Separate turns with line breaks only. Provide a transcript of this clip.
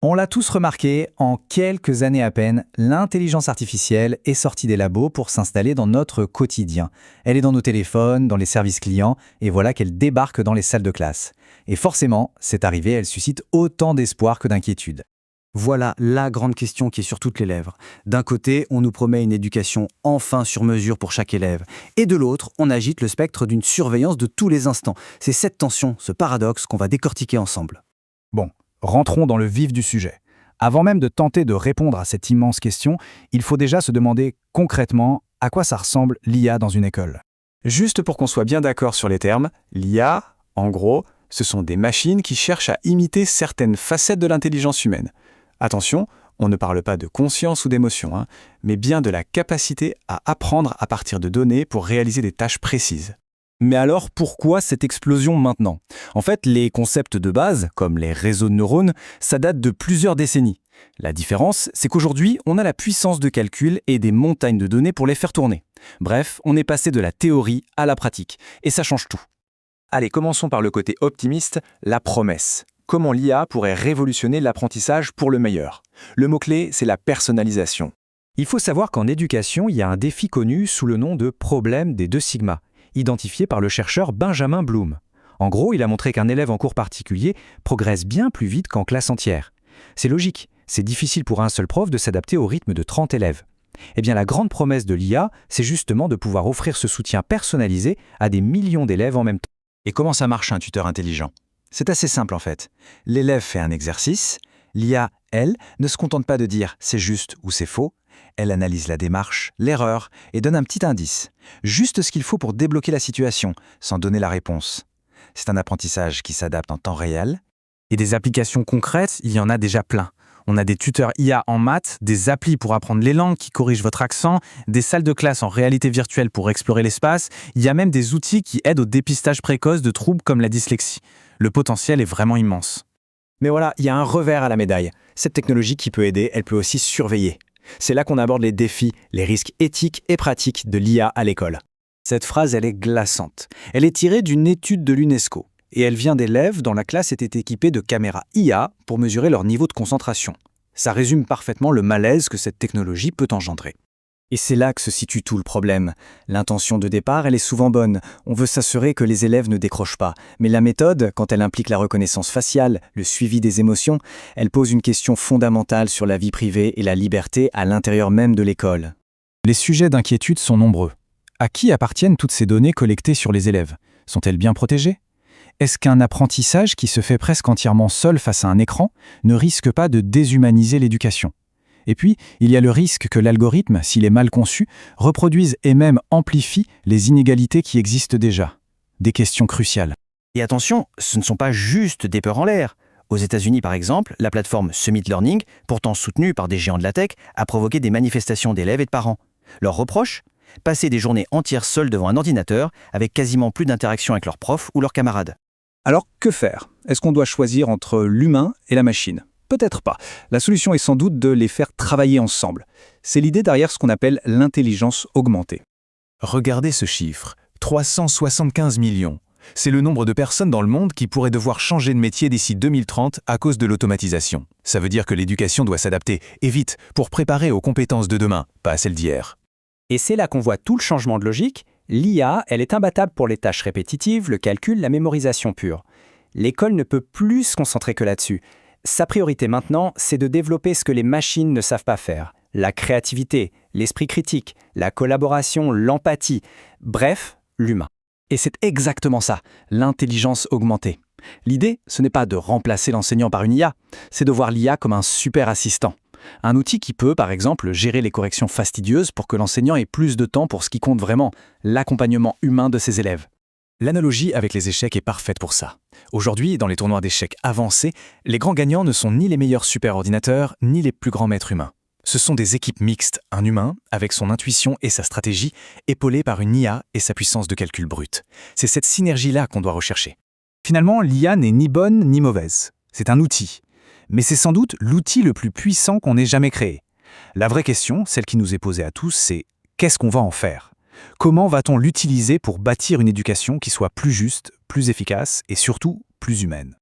On l'a tous remarqué, en quelques années à peine, l'intelligence artificielle est sortie des labos pour s'installer dans notre quotidien. Elle est dans nos téléphones, dans les services clients, et voilà qu'elle débarque dans les salles de classe. Et forcément, cette arrivée, elle suscite autant d'espoir que d'inquiétude.
Voilà la grande question qui est sur toutes les lèvres. D'un côté, on nous promet une éducation enfin sur mesure pour chaque élève. Et de l'autre, on agite le spectre d'une surveillance de tous les instants. C'est cette tension, ce paradoxe qu'on va décortiquer ensemble.
Bon, rentrons dans le vif du sujet. Avant même de tenter de répondre à cette immense question, il faut déjà se demander concrètement à quoi ça ressemble l'IA dans une école.
Juste pour qu'on soit bien d'accord sur les termes, l'IA, en gros, ce sont des machines qui cherchent à imiter certaines facettes de l'intelligence humaine. Attention, on ne parle pas de conscience ou d'émotion, mais bien de la capacité à apprendre à partir de données pour réaliser des tâches précises.
Mais alors, pourquoi cette explosion maintenant? En fait, les concepts de base, comme les réseaux de neurones, ça date de plusieurs décennies. La différence, c'est qu'aujourd'hui, on a la puissance de calcul et des montagnes de données pour les faire tourner. Bref, on est passé de la théorie à la pratique, et ça change tout.
Allez, commençons par le côté optimiste, la promesse. Comment l'IA pourrait révolutionner l'apprentissage pour le meilleur? Le mot-clé, c'est la personnalisation.
Il faut savoir qu'en éducation, il y a un défi connu sous le nom de problème des 2 sigma, identifié par le chercheur Benjamin Bloom. En gros, il a montré qu'un élève en cours particulier progresse bien plus vite qu'en classe entière. C'est logique, c'est difficile pour un seul prof de s'adapter au rythme de 30 élèves. Eh bien, la grande promesse de l'IA, c'est justement de pouvoir offrir ce soutien personnalisé à des millions d'élèves en même temps.
Et comment ça marche un tuteur intelligent? C'est assez simple en fait. L'élève fait un exercice, l'IA, elle, ne se contente pas de dire c'est juste ou c'est faux, elle analyse la démarche, l'erreur et donne un petit indice. Juste ce qu'il faut pour débloquer la situation, sans donner la réponse. C'est un apprentissage qui s'adapte en temps réel.
Et des applications concrètes, il y en a déjà plein. On a des tuteurs IA en maths, des applis pour apprendre les langues qui corrigent votre accent, des salles de classe en réalité virtuelle pour explorer l'espace. Il y a même des outils qui aident au dépistage précoce de troubles comme la dyslexie. Le potentiel est vraiment immense.
Mais voilà, il y a un revers à la médaille. Cette technologie qui peut aider, elle peut aussi surveiller. C'est là qu'on aborde les défis, les risques éthiques et pratiques de l'IA à l'école. Cette phrase, elle est glaçante. Elle est tirée d'une étude de l'UNESCO. Et elle vient d'élèves dont la classe était équipée de caméras IA pour mesurer leur niveau de concentration. Ça résume parfaitement le malaise que cette technologie peut engendrer. Et c'est là que se situe tout le problème. L'intention de départ, elle est souvent bonne. On veut s'assurer que les élèves ne décrochent pas. Mais la méthode, quand elle implique la reconnaissance faciale, le suivi des émotions, elle pose une question fondamentale sur la vie privée et la liberté à l'intérieur même de l'école.
Les sujets d'inquiétude sont nombreux. À qui appartiennent toutes ces données collectées sur les élèves? Sont-elles bien protégées? Est-ce qu'un apprentissage qui se fait presque entièrement seul face à un écran ne risque pas de déshumaniser l'éducation? Et puis, il y a le risque que l'algorithme, s'il est mal conçu, reproduise et même amplifie les inégalités qui existent déjà. Des questions cruciales.
Et attention, ce ne sont pas juste des peurs en l'air. Aux États-Unis, par exemple, la plateforme Summit Learning, pourtant soutenue par des géants de la tech, a provoqué des manifestations d'élèves et de parents. Leur reproche? Passer des journées entières seuls devant un ordinateur, avec quasiment plus d'interaction avec leurs profs ou leurs camarades.
Alors, que faire? Est-ce qu'on doit choisir entre l'humain et la machine? Peut-être pas. La solution est sans doute de les faire travailler ensemble. C'est l'idée derrière ce qu'on appelle l'intelligence augmentée.
Regardez ce chiffre, 375 millions. C'est le nombre de personnes dans le monde qui pourraient devoir changer de métier d'ici 2030 à cause de l'automatisation. Ça veut dire que l'éducation doit s'adapter, et vite, pour préparer aux compétences de demain, pas à celles d'hier.
Et c'est là qu'on voit tout le changement de logique. L'IA, elle est imbattable pour les tâches répétitives, le calcul, la mémorisation pure. L'école ne peut plus se concentrer que là-dessus. Sa priorité maintenant, c'est de développer ce que les machines ne savent pas faire. La créativité, l'esprit critique, la collaboration, l'empathie. Bref, l'humain.
Et c'est exactement ça, l'intelligence augmentée. L'idée, ce n'est pas de remplacer l'enseignant par une IA, c'est de voir l'IA comme un super assistant. Un outil qui peut, par exemple, gérer les corrections fastidieuses pour que l'enseignant ait plus de temps pour ce qui compte vraiment, l'accompagnement humain de ses élèves.
L'analogie avec les échecs est parfaite pour ça. Aujourd'hui, dans les tournois d'échecs avancés, les grands gagnants ne sont ni les meilleurs superordinateurs, ni les plus grands maîtres humains. Ce sont des équipes mixtes, un humain, avec son intuition et sa stratégie, épaulé par une IA et sa puissance de calcul brute. C'est cette synergie-là qu'on doit rechercher.
Finalement, l'IA n'est ni bonne ni mauvaise. C'est un outil. Mais c'est sans doute l'outil le plus puissant qu'on ait jamais créé. La vraie question, celle qui nous est posée à tous, c'est qu'est-ce qu'on va en faire? Comment va-t-on l'utiliser pour bâtir une éducation qui soit plus juste, plus efficace et surtout plus humaine?